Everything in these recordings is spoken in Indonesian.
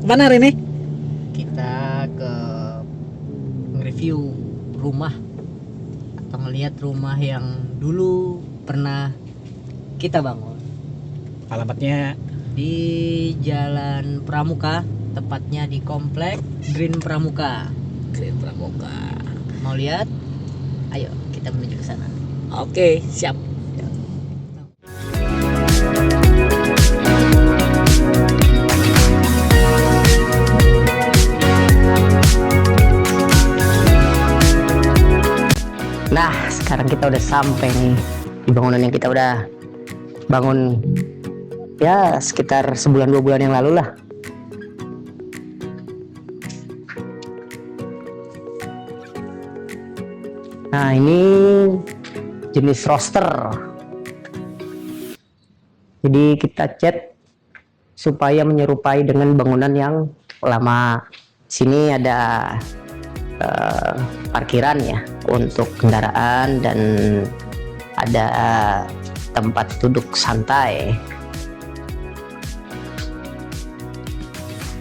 Mana hari ini? Kita ke nge-review rumah atau melihat rumah yang dulu pernah kita bangun Alamatnya di Jalan Pramuka, tepatnya di Komplek Green Pramuka. Green Pramuka. Mau lihat? Ayo kita menuju ke sana. Oke, siap. Nah, sekarang kita udah sampai nih di bangunan yang kita udah bangun ya sekitar sebulan 2 bulan yang lalu lah. Nah, ini jenis roster. Jadi kita cat supaya menyerupai dengan bangunan yang lama. Sini ada parkiran ya untuk kendaraan dan ada tempat duduk santai.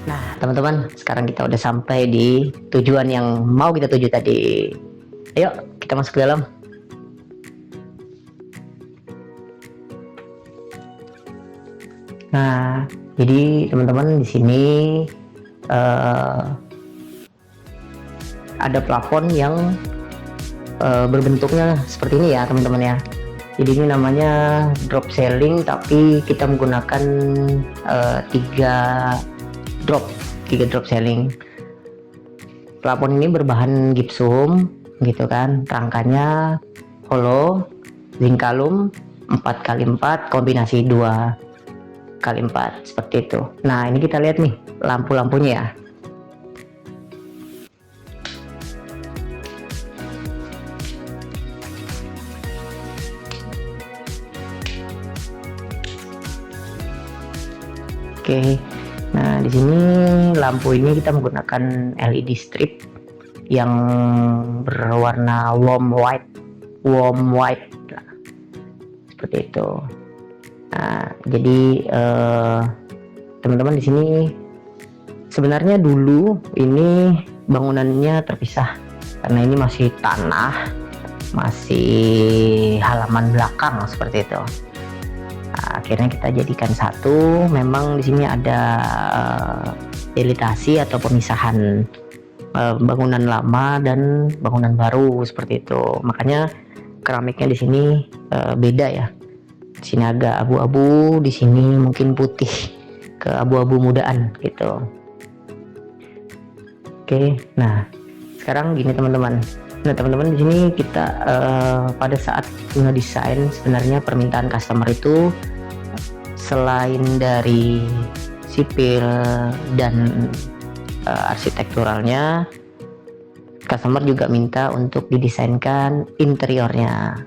Nah, teman-teman, sekarang kita udah sampai di tujuan yang mau kita tuju tadi. Ayo kita masuk ke dalam. Nah, jadi teman-teman di sini ada plafon yang berbentuknya seperti ini ya teman-teman ya. Jadi ini namanya drop ceiling, tapi kita menggunakan 3 drop ceiling. Plafon ini berbahan gipsum gitu kan, rangkanya hollow zinc alum 4x4 kombinasi 2x4 seperti itu. Nah, ini kita lihat nih lampu-lampunya ya. Oke, nah di sini lampu ini kita menggunakan LED strip yang berwarna warm white, seperti itu. Nah, jadi teman-teman di sini sebenarnya dulu ini bangunannya terpisah karena ini masih tanah, masih halaman belakang seperti itu. Nah, akhirnya kita jadikan satu. Memang di sini ada delitasi atau pemisahan bangunan lama dan bangunan baru seperti itu. Makanya keramiknya di sini beda ya. Di sini agak abu-abu, di sini mungkin putih ke abu-abu mudaan gitu. Oke, nah sekarang gini teman-teman. Nah teman-teman, di sini kita pada saat ngedesain sebenarnya permintaan customer itu selain dari sipil dan arsitekturalnya, customer juga minta untuk didesainkan interiornya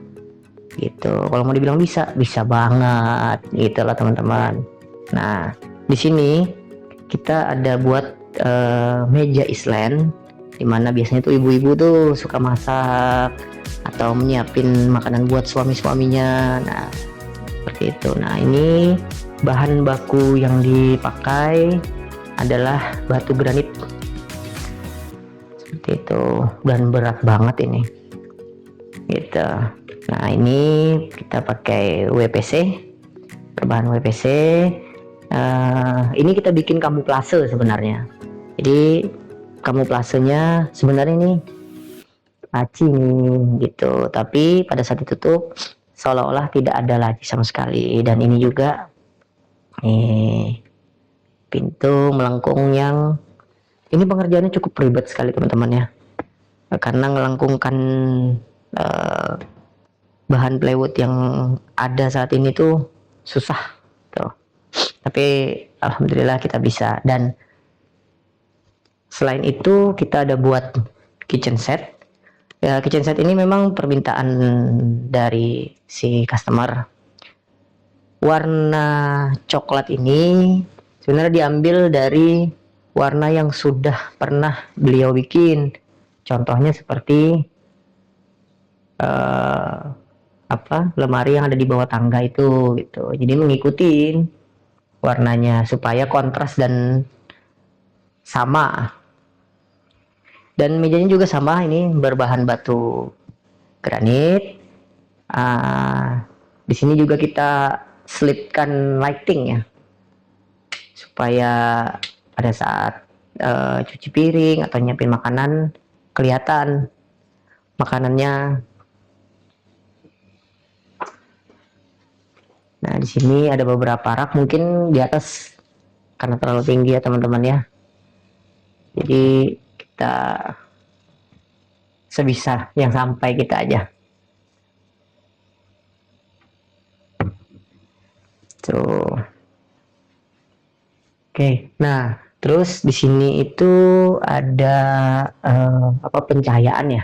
gitu. Kalau mau dibilang bisa banget gitu lah teman-teman. Nah di sini kita ada buat meja island, dimana biasanya tuh ibu-ibu tuh suka masak atau menyiapin makanan buat suami-suaminya. Nah seperti itu. Nah ini bahan baku yang dipakai adalah batu granit seperti itu, dan berat banget ini gitu. Nah ini kita pakai WPC, berbahan WPC. Ini kita bikin kamuflase sebenarnya. Jadi kamuflasenya sebenarnya ini laci nih gitu, tapi pada saat ditutup seolah-olah tidak ada laci sama sekali. Dan ini juga nih pintu melengkung, yang ini pengerjaannya cukup ribet sekali teman-teman ya, karena melengkungkan bahan plywood yang ada saat ini tuh susah tuh. Tapi alhamdulillah kita bisa. Dan selain itu kita ada buat kitchen set ya. Kitchen set ini memang permintaan dari si customer. Warna coklat ini sebenarnya diambil dari warna yang sudah pernah beliau bikin. Contohnya seperti lemari yang ada di bawah tangga itu gitu. Jadi mengikuti warnanya supaya kontras dan sama. Dan mejanya juga sama, ini berbahan batu granit. Di sini juga kita selipkan lighting ya, supaya pada saat cuci piring atau nyiapin makanan kelihatan makanannya. Nah, di sini ada beberapa rak, mungkin di atas karena terlalu tinggi ya teman-teman ya. Jadi kita sebisa yang sampai kita aja. Tuh. Oke, nah terus di sini itu ada pencahayaan ya.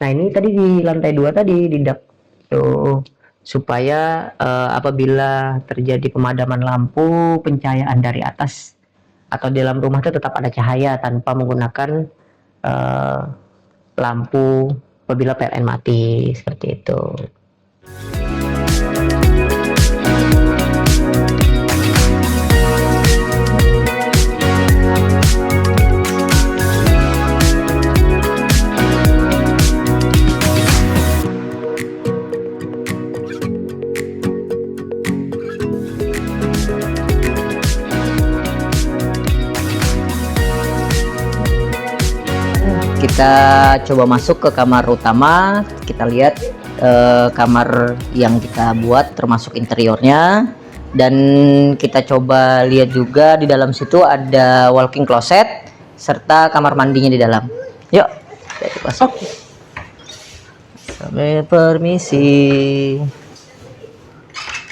Nah ini tadi di lantai 2 tadi di dak tuh, supaya apabila terjadi pemadaman lampu, pencahayaan dari atas atau di dalam rumah itu tetap ada cahaya tanpa menggunakan lampu apabila PLN mati, seperti itu. Kita coba masuk ke kamar utama, kita lihat kamar yang kita buat termasuk interiornya, dan kita coba lihat juga di dalam situ ada walk-in closet serta kamar mandinya di dalam. Yuk kita masuk. Sampai permisi.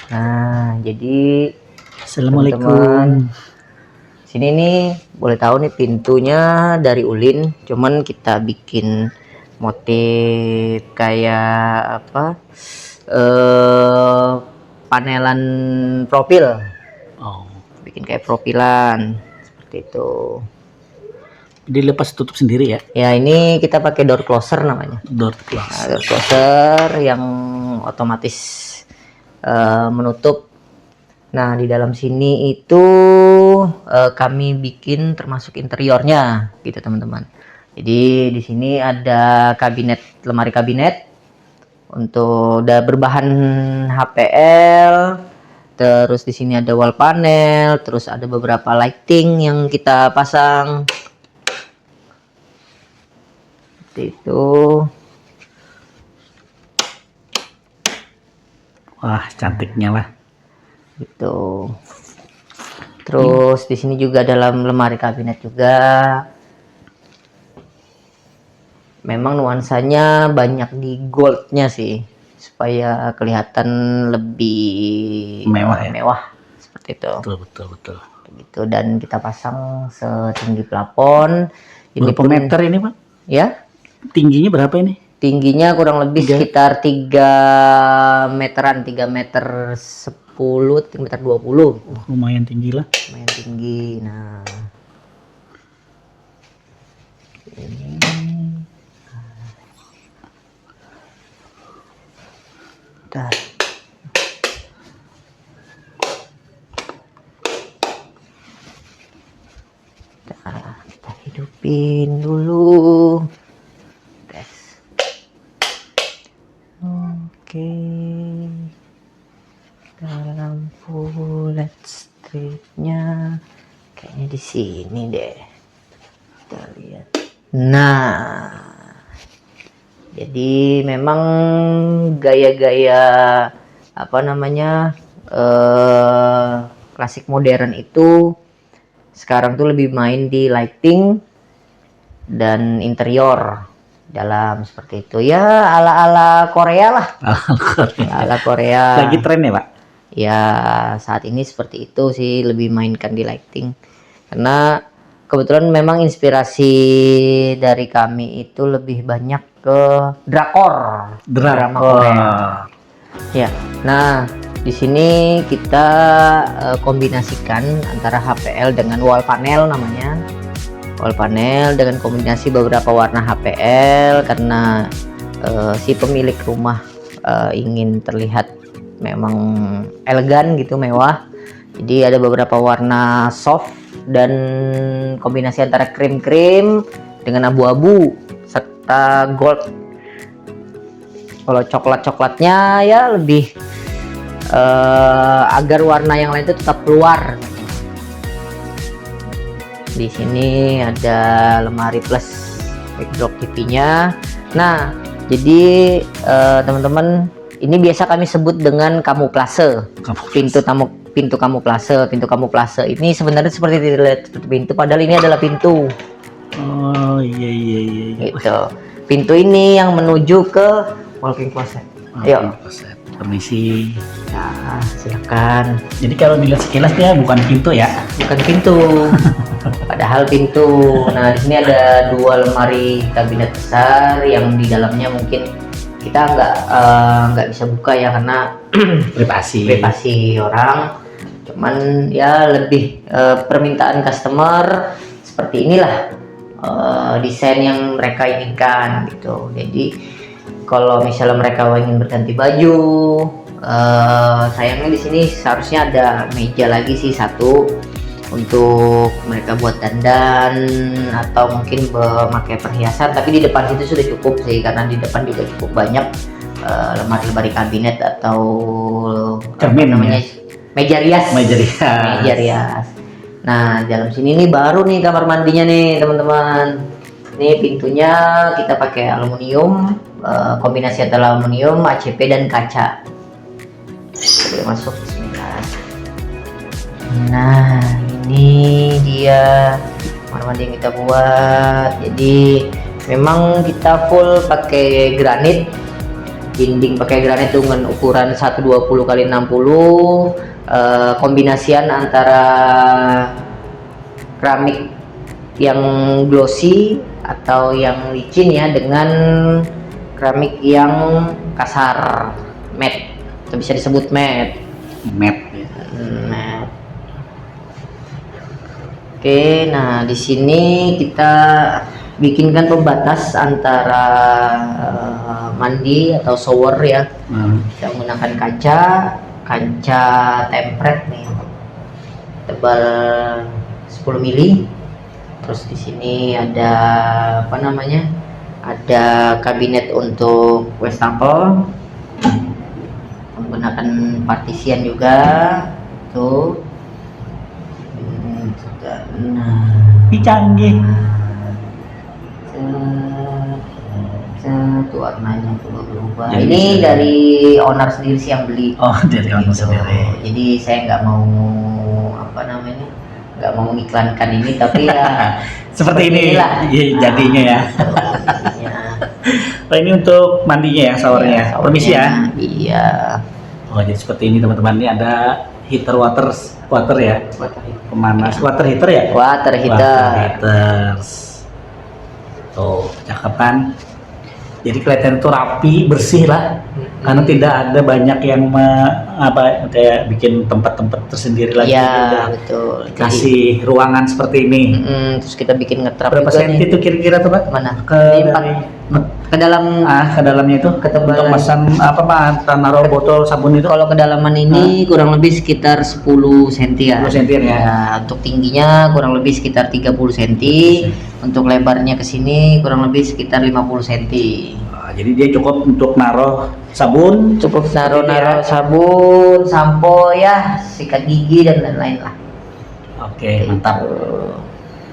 Nah, jadi Assalamualaikum. sini nih boleh tahu nih pintunya dari ulin, cuman kita bikin motif kayak panelan profil, Oh, bikin kayak profilan seperti itu. dilepas tutup sendiri ya, Ya ini kita pakai door closer namanya. door Nah, close. door closer yang otomatis menutup. Nah, di dalam sini itu kami bikin termasuk interiornya gitu teman-teman. Jadi di sini ada kabinet, lemari kabinet untuk udah berbahan HPL. Terus di sini ada wall panel, terus ada beberapa lighting yang kita pasang. Seperti itu. Wah, cantiknya lah. Gitu. Terus di sini juga dalam lemari kabinet juga. Memang nuansanya banyak di goldnya sih, supaya kelihatan lebih Mewah ya? mewah seperti itu. Betul. Gitu, dan kita pasang setinggi plafon. Ini Berapa pun meter ini, Pak? ya, Tingginya berapa ini? tingginya kurang lebih sekitar 3 meteran, 3 meter 10, 3 meter 20. Lumayan tinggi lah. Lumayan tinggi. Nah, ini bentar. Nah, kita hidupin dulu. Tes. Oke. Lampu LED stripnya kayaknya di sini deh. Kita lihat. Nah, jadi memang gaya-gaya klasik modern itu sekarang tuh lebih main di lighting dan interior dalam seperti itu ya, ala-ala Korea lah. Ala Korea. Lagi tren ya, Pak? Ya, saat ini seperti itu sih, lebih mainkan di lighting. Karena kebetulan memang inspirasi dari kami itu lebih banyak ke drama Korea. Ya, nah di sini kita kombinasikan antara HPL dengan wall panel namanya. Wall panel dengan kombinasi beberapa warna HPL karena si pemilik rumah ingin terlihat memang elegan gitu, mewah. Jadi ada beberapa warna soft dan kombinasi antara krim-krim dengan abu-abu serta gold. Kalau coklatnya ya lebih agar warna yang lain itu tetap keluar. Di sini ada lemari plus backdrop TV-nya. Nah, jadi teman-teman, ini biasa kami sebut dengan kamuflase. Pintu kamuflase ini sebenarnya seperti tidak seperti pintu, padahal ini adalah pintu. Oh iya. Gitu. Pintu ini yang menuju ke walk-in closet. Ayo. Permisi. Nah, silakan. Jadi kalau dilihat sekilas ya bukan pintu ya. Bukan pintu. Padahal pintu. Nah, di sini ada 2 lemari kabinet besar yang di dalamnya mungkin kita nggak bisa buka ya, karena privasi orang. Cuman ya lebih permintaan customer seperti inilah desain yang mereka inginkan gitu. Jadi kalau misalnya mereka ingin berganti baju, sayangnya di sini seharusnya ada meja lagi sih satu untuk mereka buat dandan atau mungkin memakai perhiasan. Tapi di depan situ sudah cukup sih, karena di depan juga cukup banyak lemari-lemari kabinet atau cermin namanya meja rias. Nah, dalam sini nih baru nih kamar mandinya nih teman-teman. Ini pintunya kita pakai aluminium, kombinasi antara aluminium, ACP dan kaca. Boleh masuk, bismillah. Nah, ini dia kamar mandi yang kita buat. Jadi memang kita full pakai granit, dinding pakai granit dengan ukuran 120 x 60, kombinasian antara keramik yang glossy atau yang licin ya dengan keramik yang kasar, matte, atau bisa disebut matte. Oke, nah di sini kita bikinkan pembatas antara mandi atau shower ya. Kita menggunakan kaca tempered nih, tebal 10 mili. Terus di sini ada apa namanya? Ada kabinet untuk wastafel, menggunakan partisian juga tuh. Nah, ini canggih. Satu warnanya berubah. Ini dari owner sendiri sih yang beli. Oh, dari owner sendiri. Jadi saya nggak mau nggak mau mengiklankan ini, tapi ya seperti inilah jadinya ya. Oh, ini untuk mandinya ya, showernya. Ya, permisi ya. Iya. Oh, jadi seperti ini teman-teman. Ini ada heater water ya. Pemanas water heater ya. Water heater. Tuh, cakep kan? Jadi kelihatan itu rapi, bersih lah. Karena tidak ada banyak yang kayak bikin tempat-tempat tersendiri lagi. Ya, betul. Kasih ruangan seperti ini. Terus kita bikin ngetrap. Berapa senti itu kira-kira tuh, Pak? Mana? Ke dalam ke dalamnya itu ketebalan untuk pesan naruh botol sabun itu. Kalau kedalaman ini kurang lebih sekitar 10 cm ya. 10 cm ya. Untuk tingginya kurang lebih sekitar 30 cm. Untuk lebarnya ke sini kurang lebih sekitar 50 cm. Jadi dia cukup untuk naruh sabun, sabun, sampo ya, sikat gigi dan lain-lain lah. Oke, mantap.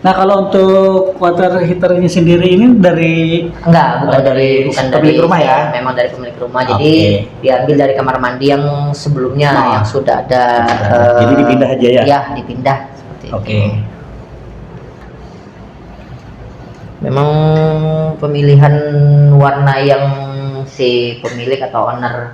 Nah, kalau untuk water heaternya sendiri ini bukan dari pemilik rumah ya? Memang dari pemilik rumah. Jadi diambil dari kamar mandi yang sebelumnya yang sudah ada. Jadi dipindah aja ya? Ya, dipindah seperti itu. Memang pemilihan warna yang si pemilik atau owner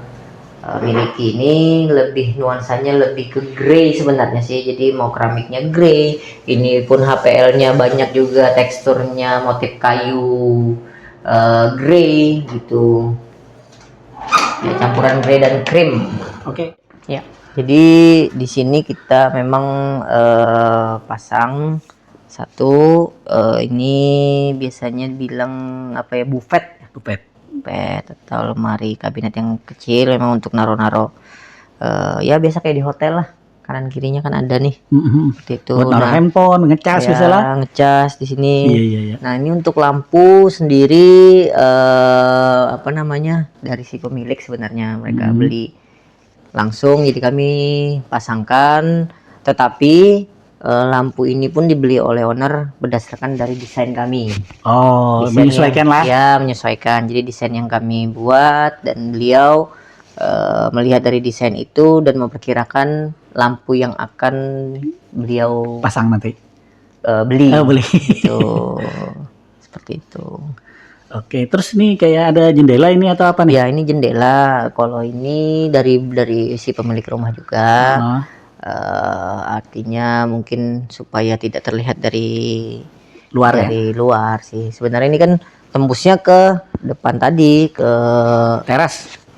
miliki ini lebih nuansanya lebih ke grey sebenarnya sih. Jadi mau keramiknya grey, ini pun HPL-nya banyak juga teksturnya motif kayu grey gitu ya, campuran grey dan krim. Ya, jadi di sini kita memang pasang satu ini biasanya bilang apa ya, buffet. karpet atau lemari kabinet yang kecil memang untuk naro-naro ya biasa kayak di hotel lah, kanan kirinya kan ada nih seperti itu. Buat naruh Nah, handphone, ngecas ya, misalnya. ngecas di sini. Iya, iya, iya. Nah, ini untuk lampu sendiri apa namanya, dari si pemilik sebenarnya mereka beli langsung, jadi kami pasangkan. Tetapi lampu ini pun dibeli oleh owner berdasarkan dari desain kami. Oh, Desain menyesuaikan lah. Ya, menyesuaikan. Jadi desain yang kami buat dan beliau melihat dari desain itu dan memperkirakan lampu yang akan beliau Pasang nanti. beli. Beli. Gitu. Seperti itu. Oke, terus nih kayak ada jendela ini atau apa nih? Ya, ini jendela. Kalau ini dari si pemilik rumah juga. Artinya mungkin supaya tidak terlihat dari Luar ya? dari luar sih. Sebenarnya ini kan tembusnya ke depan tadi, ke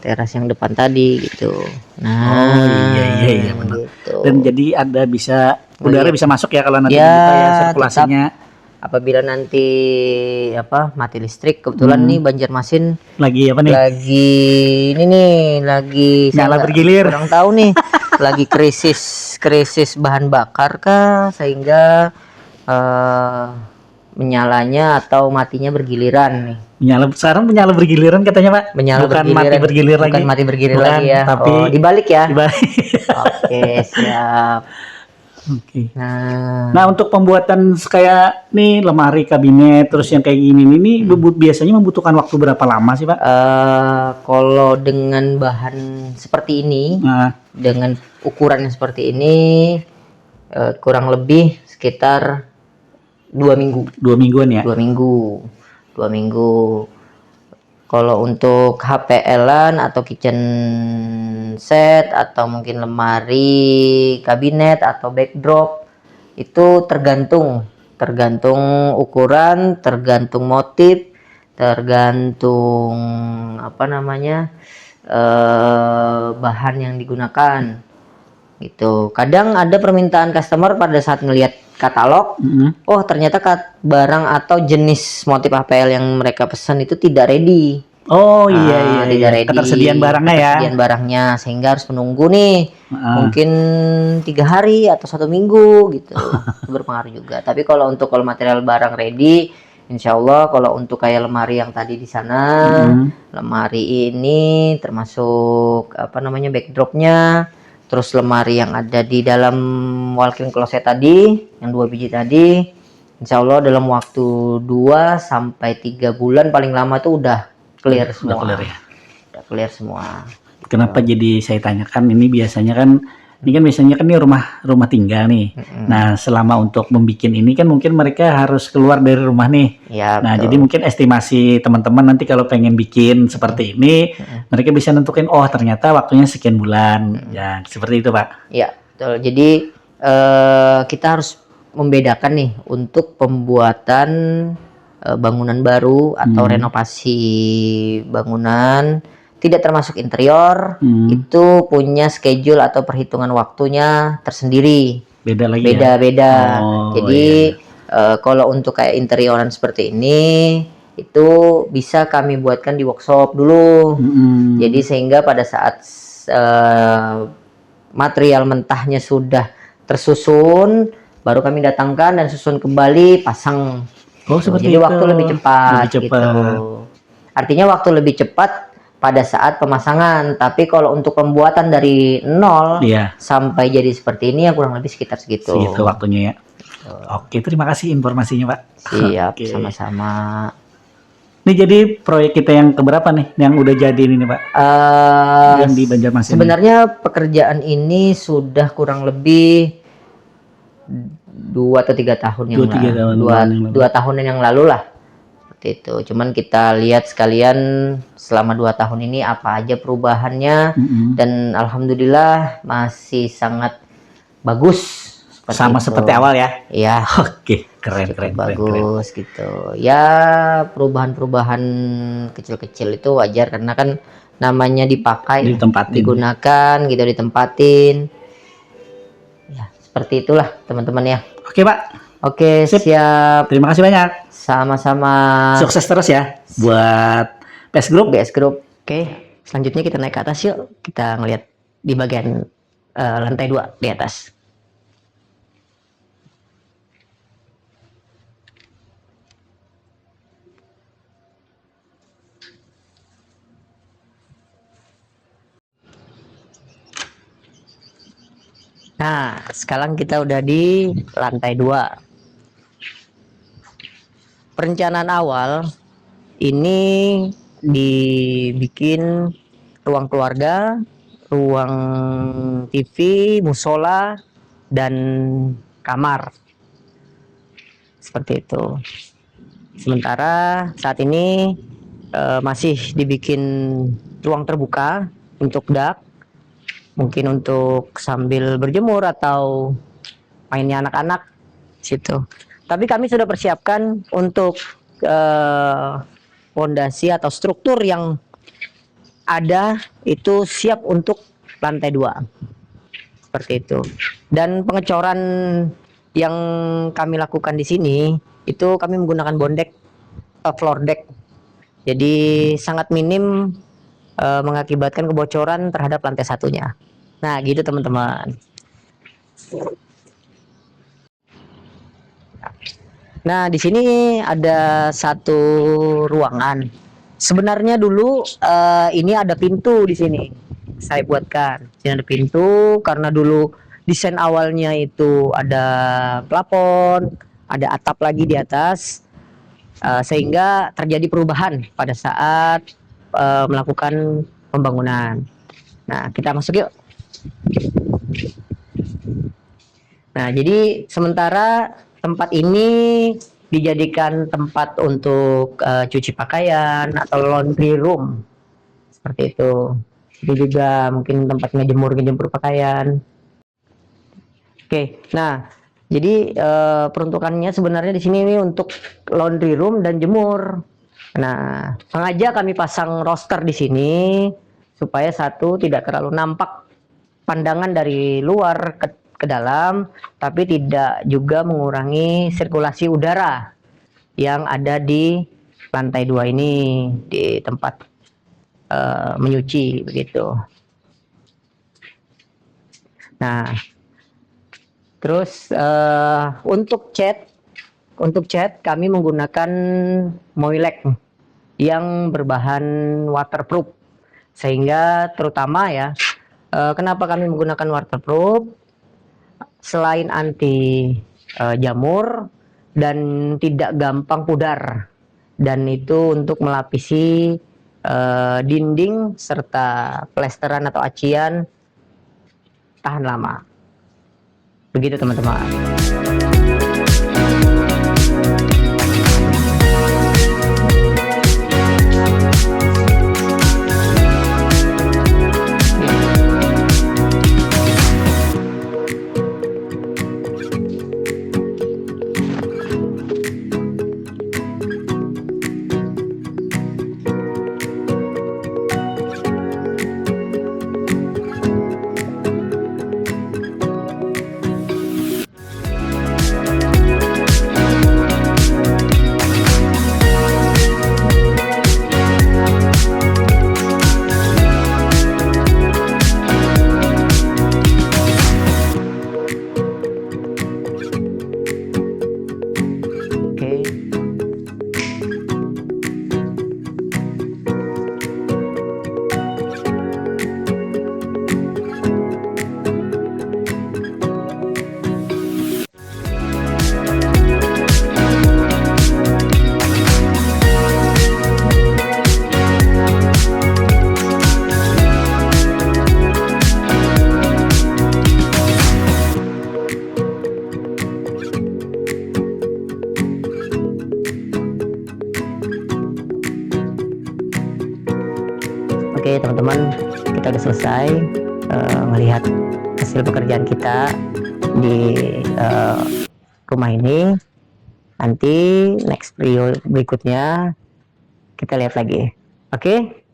teras yang depan tadi gitu. Nah, iya benar. gitu. Dan jadi ada bisa udara bisa masuk ya kalau nanti Ya, dibuka ya sirkulasinya. Apabila nanti mati listrik, kebetulan nih Banjarmasin Lagi apa nih? lagi ini nih, lagi Nyala bergilir. kurang tahu nih, lagi krisis bahan bakar kah sehingga menyalanya atau matinya bergiliran nih. Sekarang menyala bergiliran katanya Pak. Menyala bukan bergiliran, mati bergilir lagi. Bukan mati bergilir Bukan, lagi ya. Tapi dibalik ya. Dibalik. Oke, siap. Oke. Nah, Nah, untuk pembuatan kayak nih lemari kabinet terus yang kayak gini ini biasanya membutuhkan waktu berapa lama sih Pak? kalau dengan bahan seperti ini, dengan ukuran yang seperti ini, kurang lebih sekitar 2 minggu. 2 mingguan ya? 2 minggu. 2 minggu. Kalau untuk HPL-an atau kitchen set atau mungkin lemari kabinet atau backdrop itu tergantung ukuran, tergantung motif, tergantung bahan yang digunakan gitu. Kadang ada permintaan customer pada saat ngelihat katalog, oh ternyata barang atau jenis motif HPL yang mereka pesan itu tidak ready. Oh iya Tidak ready. Ketersediaan barangnya sehingga harus menunggu nih mungkin 3 hari atau 1 minggu gitu. Itu berpengaruh juga. Tapi kalau material barang ready, insya Allah kalau untuk kayak lemari yang tadi di sana, lemari ini termasuk backdropnya, terus lemari yang ada di dalam walk-in closet tadi yang 2 biji tadi, insya Allah dalam waktu 2 sampai 3 bulan paling lama tuh udah clear semua. Udah clear semua. Kenapa jadi saya tanyakan ini biasanya kan ini rumah tinggal nih. Nah, selama untuk membuat ini kan mungkin mereka harus keluar dari rumah nih. Ya, nah, betul. jadi mungkin estimasi teman-teman nanti kalau pengen bikin seperti ini, mereka bisa nentukin oh ternyata waktunya sekian bulan. Ya, seperti itu, Pak. Ya, betul. Jadi kita harus membedakan nih untuk pembuatan bangunan baru atau renovasi bangunan tidak termasuk interior, itu punya schedule atau perhitungan waktunya tersendiri. Beda. Jadi kalau untuk kayak interioran seperti ini itu bisa kami buatkan di workshop dulu. Jadi sehingga pada saat material mentahnya sudah tersusun, baru kami datangkan dan susun kembali, pasang. Seperti jadi itu. Waktu lebih cepat. Gitu. Artinya waktu lebih cepat pada saat pemasangan, tapi kalau untuk pembuatan dari nol sampai jadi seperti ini ya kurang lebih sekitar segitu. Segitu waktunya ya. Oke, terima kasih informasinya Pak. Siap, sama-sama. Ini jadi proyek kita yang keberapa nih yang udah jadi ini Pak? Yang di Banjarmasin. Sebenarnya pekerjaan ini sudah kurang lebih 2 atau 3 tahun yang lalu. 2 tahunan yang lalu lah. Itu cuman kita lihat sekalian selama 2 tahun ini apa aja perubahannya dan alhamdulillah masih sangat bagus seperti awal ya. Iya. Oke, keren bagus gitu ya. Perubahan kecil-kecil itu wajar karena kan namanya dipakai, digunakan gitu, ditempatin ya, seperti itulah teman-teman ya. Oke Pak. Oke, siap. Terima kasih banyak. Sama-sama. Sukses terus ya buat PS Group. BS Group. Oke, selanjutnya kita naik ke atas yuk. Kita ngelihat di bagian lantai 2 di atas. Nah, sekarang kita udah di lantai 2. Perencanaan awal ini dibikin ruang keluarga, ruang TV, musola, dan kamar. Seperti itu. Sementara saat ini masih dibikin ruang terbuka untuk dak, mungkin untuk sambil berjemur atau mainnya anak-anak situ. Tapi kami sudah persiapkan untuk fondasi atau struktur yang ada itu siap untuk lantai 2. Seperti itu. Dan pengecoran yang kami lakukan di sini itu kami menggunakan bondek floor deck. Jadi sangat minim mengakibatkan kebocoran terhadap lantai satunya. Nah, gitu teman-teman. Nah, di sini ada satu ruangan. Sebenarnya dulu ini ada pintu di sini. Saya buatkan. Di sini ada pintu karena dulu desain awalnya itu ada plafon, ada atap lagi di atas, sehingga terjadi perubahan pada saat melakukan pembangunan. Nah, kita masuk yuk. Nah, jadi sementara tempat ini dijadikan tempat untuk cuci pakaian atau laundry room. Seperti itu. Itu juga mungkin tempat ngejemur pakaian. Oke, nah jadi peruntukannya sebenarnya di sini ini untuk laundry room dan jemur. Nah, sengaja kami pasang roster di sini supaya satu tidak terlalu nampak pandangan dari luar ke dalam, tapi tidak juga mengurangi sirkulasi udara yang ada di lantai 2 ini di tempat menyuci begitu. Nah, terus untuk cat kami menggunakan Moilek yang berbahan waterproof, sehingga terutama ya kenapa kami menggunakan waterproof, selain anti jamur dan tidak gampang pudar, dan itu untuk melapisi dinding serta plesteran atau acian tahan lama. Begitu teman-teman. Oke teman-teman, kita udah selesai melihat hasil pekerjaan kita di rumah ini. Nanti next video berikutnya kita lihat lagi. Oke,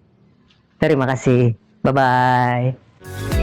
terima kasih, bye bye.